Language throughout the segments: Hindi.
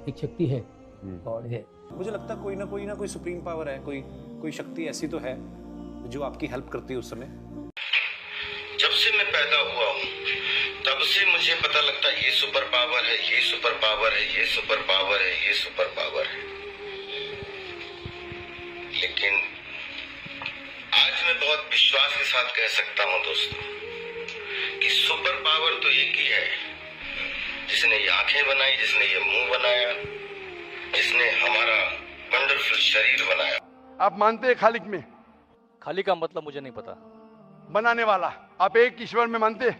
एक शक्ति है, गॉड है। मुझे लगता है कोई ना कोई सुप्रीम पावर है, कोई शक्ति ऐसी तो है जो आपकी हेल्प करती है उस समय। जब से मैं पैदा हुआ हूँ तब से मुझे पता लगता है ये सुपर पावर है, ये सुपर पावर है, ये सुपर पावर है, ये सुपर पावर है। लेकिन आज मैं बहुत विश्वास के साथ कह सकता हूँ दोस्तों कि सुपर पावर तो एक ही है, जिसने ये आंखें बनाई, जिसने ये मुंह बनाया, जिसने हमारा वंडरफुल शरीर बनाया। आप मानते हैं खालिक में? खाली का मतलब मुझे नहीं पता। बनाने वाला। आप एक ईश्वर में मानते हैं?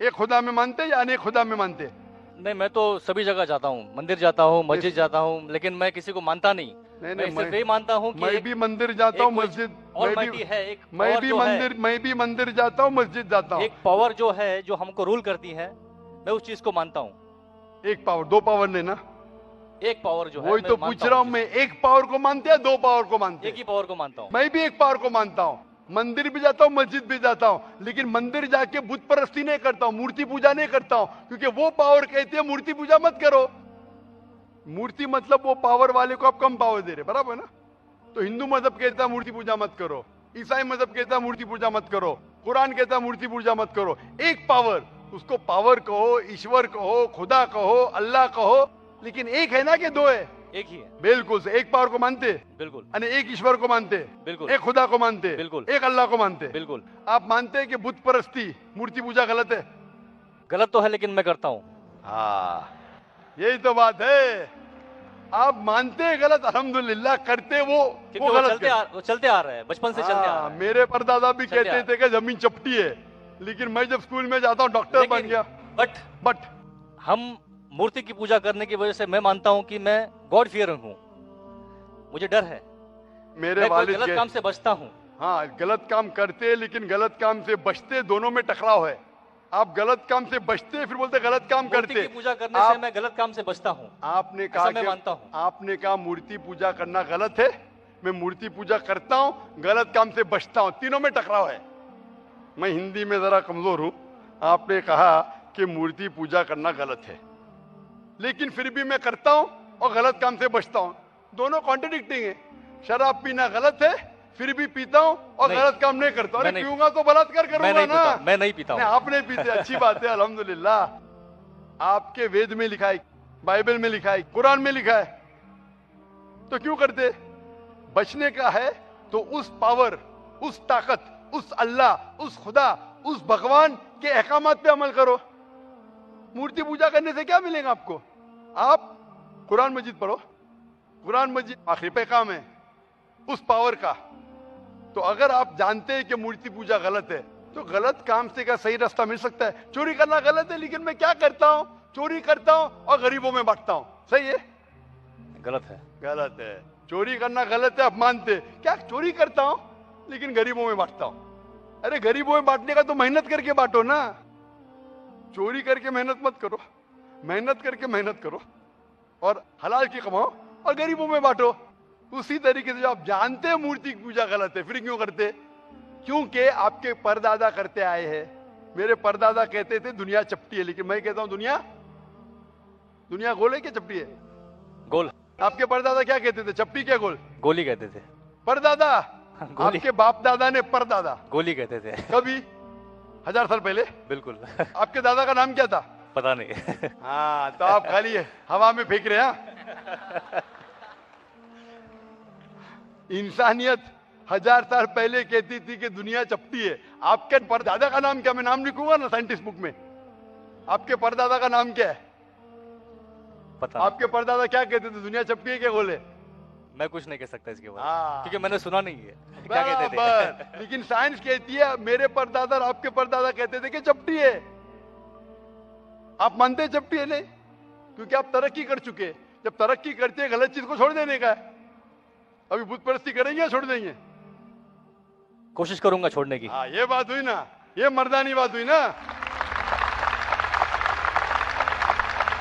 एक खुदा में मानते हैं या अनेक खुदा में मानते हैं? नहीं, मैं तो सभी जगह जाता हूँ, मंदिर जाता हूँ, मस्जिद जाता हूँ, लेकिन मैं किसी को मानता नहीं। मैं सिर्फ यही मानता हूँ कि मैं भी मंदिर जाता हूँ, मस्जिद मैं भी मंदिर जाता हूँ, मस्जिद जाता हूँ। एक पावर जो है, जो हमको रूल करती है, मैं उस चीज को मानता हूँ। एक पावर, दो पावर ने ना? एक पावर जो है, वही तो पूछ रहा हूँ मैं, एक पावर को मानते हैं, दो पावर को मानते हैं? एक ही पावर को मानता हूँ। मैं भी एक पावर को मानता हूँ, मंदिर भी जाता हूँ, मस्जिद भी जाता हूँ, लेकिन मंदिर जाके बुत परस्ती नहीं करता हूँ, मूर्ति पूजा नहीं करता हूँ, क्योंकि वो पावर कहती है मूर्ति पूजा मत करो। मूर्ति मतलब वो पावर वाले को आप कम पावर दे रहे, बराबर ना? तो हिंदू मजहब कहता है मूर्ति पूजा मत करो, ईसाई मजहब कहता है मूर्ति पूजा मत करो, कुरान कहता है मूर्ति पूजा मत करो। एक पावर, उसको पावर कहो, ईश्वर कहो, खुदा कहो, अल्लाह कहो, लेकिन एक है ना कि दो है? एक ही है। बिल्कुल से। एक पावर को मानते? बिल्कुल। यानी एक ईश्वर को मानते? बिल्कुल। एक खुदा को मानते? बिल्कुल। एक अल्लाह को मानते? बिल्कुल। आप मानते हैं कि बुत परस्ती, मूर्ति पूजा गलत है? गलत तो है, लेकिन मैं करता हूँ। हाँ, यही तो बात है। आप मानते हैं गलत, अल्हम्दुलिल्लाह, करते वो गलत। वो चलते आ रहा है, बचपन से चलते आ रहा है। मेरे परदादा भी कहते थे कि जमीन चपटी है, लेकिन मैं जब स्कूल में जाता हूँ डॉक्टर बन गया। बट हम मूर्ति की पूजा करने की वजह से मैं मानता हूँ कि मैं गॉड फियरिंग हूँ, मुझे डर है, मेरे वालिद गलत काम से बचता हूँ। हाँ, गलत काम करते लेकिन गलत काम से बचते, दोनों में टकराव है। आप गलत काम से बचते फिर बोलते गलत काम करते। मूर्ति की पूजा करने से मैं गलत काम से बचता हूँ। आपने कहा, मैं मानता हूँ। आपने कहा मूर्ति पूजा करना गलत है, मैं मूर्ति पूजा करता हूँ, गलत काम से बचता हूँ, तीनों में टकराव है। मैं हिंदी में जरा कमजोर हूँ। आपने कहा कि मूर्ति पूजा करना गलत है, लेकिन फिर भी मैं करता हूँ और गलत काम से बचता हूँ, दोनों कॉन्ट्रडिक्टिंग है। शराब पीना गलत है, फिर भी पीता हूँ और गलत काम नहीं करता। अरे पीऊंगा तो बलात्कार करूंगा ना। मैं नहीं पीता हूँ। आप नहीं पीते, अच्छी बात है, अल्हम्दुलिल्लाह। आपके वेद में लिखा है, बाइबल में लिखा है, कुरान में लिखा है, तो क्यों करते? बचने का है तो उस पावर, उस ताकत, उस अल्लाह, उस खुदा, उस भगवान के अहकामात पे अमल करो। मूर्ति पूजा करने से क्या मिलेगा आपको? आप कुरान मजीद पढ़ो, कुरान मजीद आखिरी पैगाम है उस पावर का। तो अगर आप जानते हैं कि मूर्ति पूजा गलत है, तो गलत काम से क्या सही रास्ता मिल सकता है? चोरी करना गलत है, लेकिन मैं क्या करता हूँ? चोरी करता हूँ और गरीबों में बांटता हूँ, सही है? गलत है। गलत है। चोरी करना गलत है, आप मानते क्या? चोरी करता हूँ लेकिन गरीबों में बांटता हूँ। अरे गरीबों में बांटने का तो मेहनत करके बांटो ना, चोरी करके मेहनत मत करो। मेहनत करके मेहनत करो और हलाल की कमाओ और गरीबों में बांटो। उसी तरीके से जो आप जानते हैं मूर्ति की पूजा गलत है, फिर क्यों करते? क्योंकि आपके परदादा करते आए हैं। मेरे परदादा कहते थे दुनिया चपटी है, लेकिन मैं कहता हूं दुनिया गोल है क्या चपटी है? गोल। आपके परदादा क्या कहते थे? चपटी क्या गोल? गोली कहते थे। परदादा? आपके बाप दादा ने परदादा गोली कहते थे। कभी 1000 साल पहले? बिल्कुल। आपके दादा का नाम क्या था? पता नहीं। हाँ, तो आप खाली हवा में फेंक रहे हैं। इंसानियत 1000 साल पहले कहती थी कि दुनिया चपटी है। आपके परदादा का नाम क्या? मैं नाम लिखूंगा ना साइंटिस्ट बुक में। आपके परदादा का नाम क्या है? पता। आपके परदादा क्या कहते थे? दुनिया चपटी है क्या गोल है? मैं कुछ नहीं कह सकता इसके बारे में, क्योंकि मैंने सुना नहीं है क्या कहते थे। लेकिन साइंस कहती है, मेरे परदादा और आपके परदादा कहते थे कि चपटी है। आप मानते हैं चपटी है? नहीं, क्योंकि आप तरक्की कर चुके। जब तरक्की करते हैं, गलत चीज को छोड़ देने का है। अभी बुत परस्ती करेंगे या छोड़ देंगे? कोशिश करूंगा छोड़ने की। हाँ, ये बात हुई ना, ये मर्दानी बात हुई ना।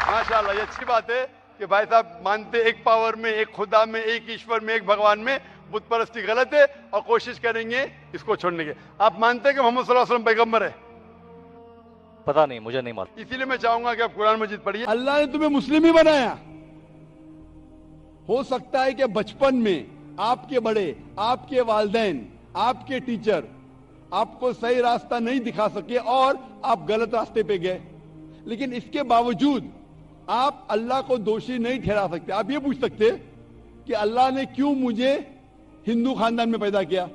माशाल्लाह, ये अच्छी बात है कि भाई साहब मानते एक पावर में, एक खुदा में, एक ईश्वर में, एक भगवान में। बुत परस्ती गलत है और कोशिश करेंगे इसको छोड़ने की। आप मानते हैं कि मोहम्मद सल्लल्लाहु अलैहि वसल्लम पैगंबर है? पता नहीं, मुझे नहीं मालूम। इसीलिए मैं चाहूंगा कि आप कुरान मजीद पढ़िए। अल्लाह ने तुम्हें मुस्लिम ही बनाया। हो सकता है कि बचपन में आपके बड़े, आपके वालिदैन, आपके टीचर आपको सही रास्ता नहीं दिखा सके और आप गलत रास्ते पे गए, लेकिन इसके बावजूद आप अल्लाह को दोषी नहीं ठहरा सकते। आप ये पूछ सकते कि अल्लाह ने क्यों मुझे हिंदू खानदान में पैदा किया?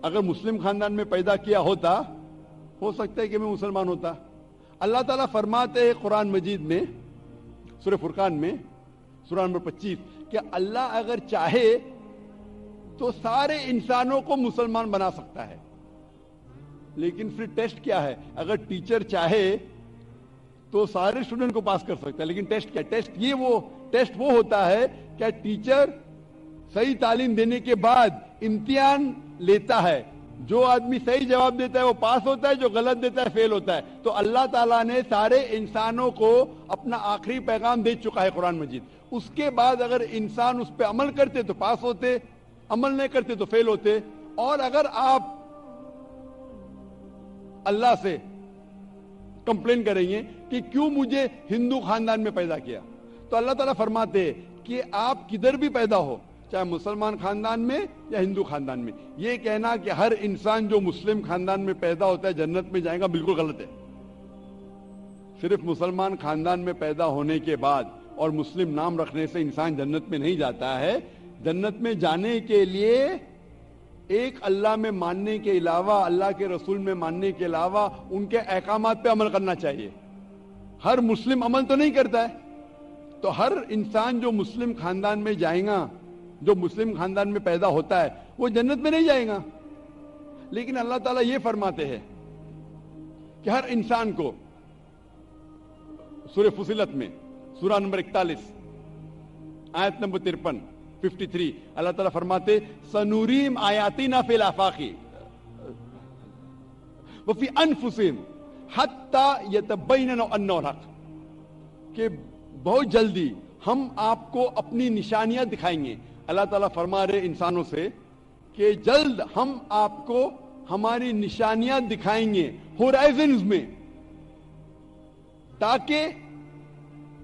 अगर मुस्लिम खानदान में पैदा किया होता, हो सकता है कि मैं मुसलमान होता। अल्लाह ताला फरमाते हैं कुरान मजीद में, सूरह फुरकान में, सूरह नंबर 25, कि अल्लाह अगर चाहे तो सारे इंसानों को मुसलमान बना सकता है, लेकिन फिर टेस्ट क्या है? अगर टीचर चाहे तो सारे स्टूडेंट को पास कर सकता है, लेकिन टेस्ट क्या? टेस्ट वो होता है क्या टीचर सही तालीम देने के बाद इम्तिहान लेता है, जो आदमी सही जवाब देता है वो पास होता है, जो गलत देता है फेल होता है। तो अल्लाह ताला ने सारे इंसानों को अपना आखिरी पैगाम दे चुका है कुरान मजीद। उसके बाद अगर इंसान उस पर अमल करते तो पास होते, अमल नहीं करते तो फेल होते। और अगर आप अल्लाह से कंप्लेन करेंगे कि क्यों मुझे हिंदू खानदान में पैदा किया, तो अल्लाह ताला फरमाते हैं कि आप किधर भी पैदा हो, चाहे मुसलमान खानदान में या हिंदू खानदान में, ये कहना कि हर इंसान जो मुस्लिम खानदान में पैदा होता है जन्नत में जाएगा, बिल्कुल गलत है। सिर्फ मुसलमान खानदान में पैदा होने के बाद और मुस्लिम नाम रखने से इंसान जन्नत में नहीं जाता है। जन्नत में जाने के लिए एक अल्लाह में मानने के अलावा, अल्लाह के रसूल में मानने के अलावा उनके अहकामात पे अमल करना चाहिए। हर मुस्लिम अमल तो नहीं करता है, तो हर इंसान जो मुस्लिम खानदान में जाएगा, जो मुस्लिम खानदान में पैदा होता है, वो जन्नत में नहीं जाएगा। लेकिन अल्लाह ताला ये फरमाते हैं कि हर इंसान को, सूरह फुसिलत में सूरा नंबर 41 आयत नंबर 53 अल्लाह ताला फरमाते सनूरीम आयातिना फिल आफाकी व फी अनफुसिहिम हत्ता यतबय्यन अन्नहुल हक, कि बहुत जल्दी हम आपको अपनी निशानियां दिखाएंगे। अल्लाह ताला फरमा रहे इंसानों से कि जल्द हम आपको हमारी निशानियां दिखाएंगे होराइजन्स में, ताकि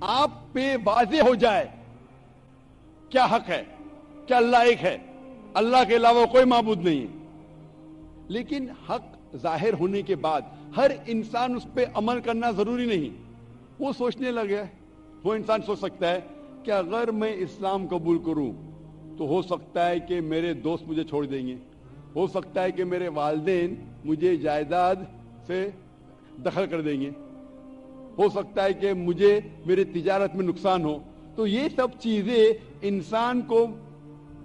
आप पे वाज़ेह हो जाए क्या हक है, क्या अल्लाह एक है, अल्लाह के अलावा कोई माबूद नहीं है। लेकिन हक जाहिर होने के बाद हर इंसान उस पर अमल करना जरूरी नहीं। वो सोचने लगे, वो इंसान सोच सकता है कि अगर मैं इस्लाम कबूल करूं तो हो सकता है कि मेरे दोस्त मुझे छोड़ देंगे, हो सकता है कि मेरे वालिदैन मुझे जायदाद से दखल कर देंगे, हो सकता है कि मुझे मेरे तिजारत में नुकसान हो। तो ये सब चीजें इंसान को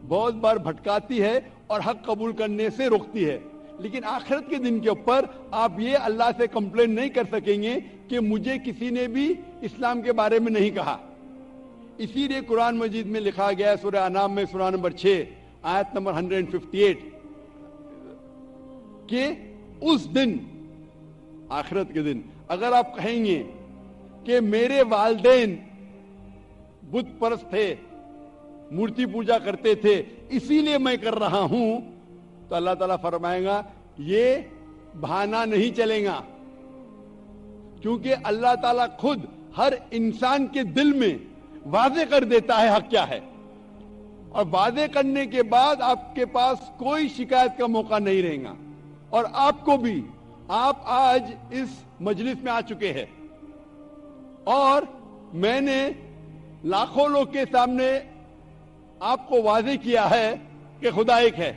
बहुत बार भटकाती है और हक कबूल करने से रोकती है। लेकिन आखिरत के दिन के ऊपर आप ये अल्लाह से कंप्लेन नहीं कर सकेंगे कि मुझे किसी ने भी इस्लाम के बारे में नहीं कहा। इसीलिए कुरान मजीद में लिखा गया है सूरह अनाम में सूरह नंबर 6 आयत नंबर 158 कि उस दिन, आखिरत के दिन, अगर आप कहेंगे कि मेरे वालिदैन बुत परस्त थे, मूर्ति पूजा करते थे, इसीलिए मैं कर रहा हूं, तो अल्लाह ताला फरमाएगा ये बहाना नहीं चलेगा, क्योंकि अल्लाह ताला खुद हर इंसान के दिल में वादे कर देता है हक क्या है, और वादे करने के बाद आपके पास कोई शिकायत का मौका नहीं रहेगा। और आपको भी, आप आज इस मजलिस में आ चुके हैं और मैंने लाखों लोग के सामने आपको वादे किया है कि खुदा एक है,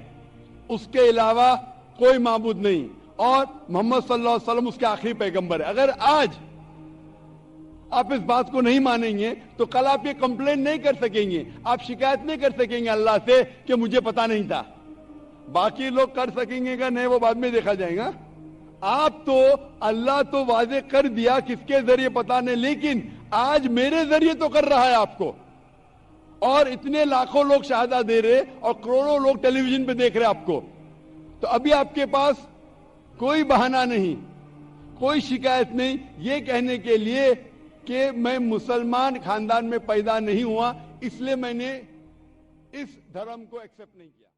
उसके अलावा कोई माबूद नहीं, और मोहम्मद सल्लल्लाहु अलैहि वसल्लम उसके आखिरी पैगंबर है। अगर आज आप इस बात को नहीं मानेंगे तो कल आप ये कंप्लेन नहीं कर सकेंगे, आप शिकायत नहीं कर सकेंगे अल्लाह से कि मुझे पता नहीं था। बाकी लोग कर सकेंगे कि नहीं, वो बाद में देखा जाएगा। आप तो, अल्लाह तो वादे कर दिया किसके जरिए पता नहीं, लेकिन आज मेरे जरिए तो कर रहा है आपको, और इतने लाखों लोग शहादा दे रहे और करोड़ों लोग टेलीविजन पे देख रहे आपको। तो अभी आपके पास कोई बहाना नहीं, कोई शिकायत नहीं ये कहने के लिए कि मैं मुसलमान खानदान में पैदा नहीं हुआ, इसलिए मैंने इस धर्म को एक्सेप्ट नहीं किया।